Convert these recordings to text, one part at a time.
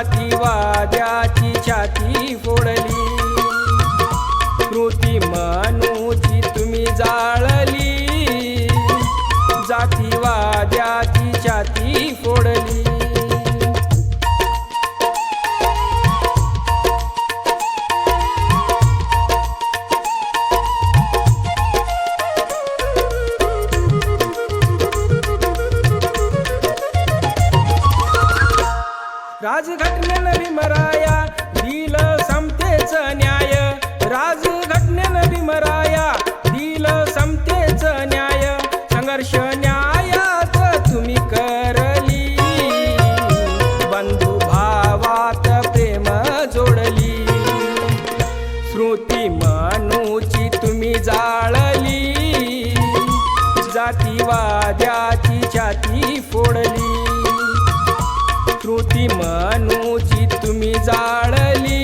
जातीवाद्याची छाती फोडली, कृती मानूची तुम्ही जाळली, जातीवाद्याची छाती फोडली। राजघटनेनं भीमराया दिलं समतेच न्याय, राजघटनेनं भीमराया दिलं समतेच न्याय, संघर्ष न्यायात तुम्ही करली, बंधू भावात प्रेम जोडली, स्मृती मानूची तुम्ही जाळली, जातीवाद्याची छाती फोडली, कृती मानूची तुम्ही जाळली,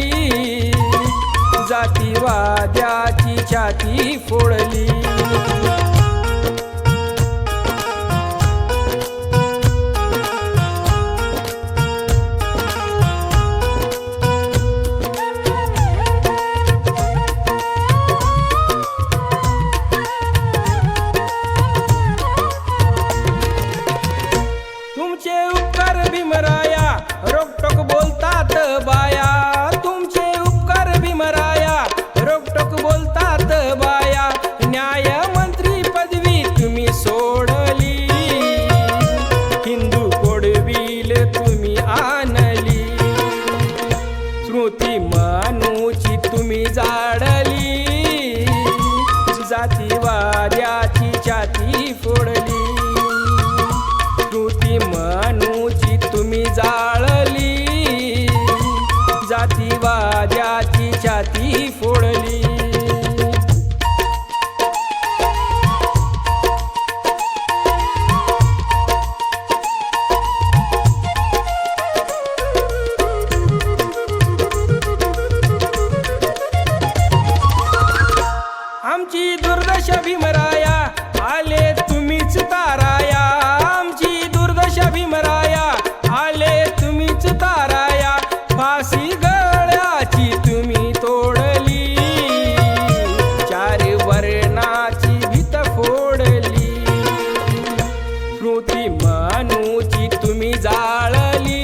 जातीवाद्याची छाती फोडली। तुमचे उपकार भीमराया रोकटोक बोलतात बाया, तुमचे उपकार भीमराया रोकटोक बोलतात बाया, न्यायमंत्री पदवी तुम्ही सोडली, हिंदू कोडविल तुम्ही आणली, स्मृती मानूची तुम्ही जाळली, जातीवाद्याची छाती फोडली, कृती मानूची तुम्ही जाळली, जातीवाद्याची छाती फोडली। आमची दुर्दशा भीमराया आले तुम्हीच ताराया, आमची दुर्दशा भीमराया आले तुम्हीच ताराया, फाशी गळ्याची तुम्ही तोडली, चार वर्णाची भीत फोडली, स्मृती मानूची तुम्ही जाळली,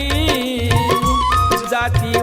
जाती